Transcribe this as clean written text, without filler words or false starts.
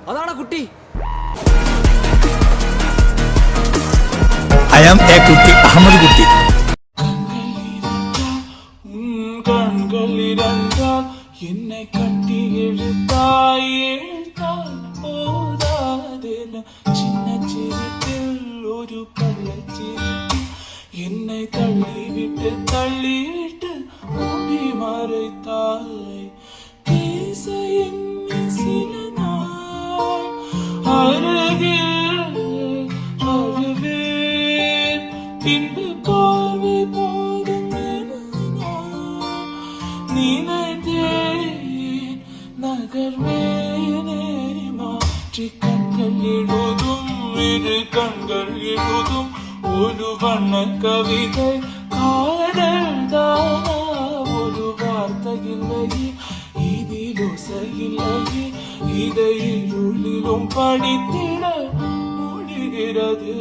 அதான குட்டி. I am a குட்டி, அகமது குட்டி. கண்கள் இரண்டால் என்னை கட்டி இழுத்தாயே போதாதென சின்ன சிரிப்பில் ஒரு கள்ளச்சிரிப்பில் என்னை தள்ளிவிட்டு ஓடி மறைத்தாய். பேச எண்ணி சில நாள் அருகில் அழுவேன், பின்பு பார்வை போதும் நினைத்தேன் நகர்வேனே. மாற்றி கண்கள் எழுதும் இரு கண்கள் எழுதும் ஒரு வண்ண கவிதை. காதல் தானா ஒரு வார்த்தை இல்லையே, இதில் ஓசையில்லையே, இதை இருளிலும் படித்திட முடிகிறது.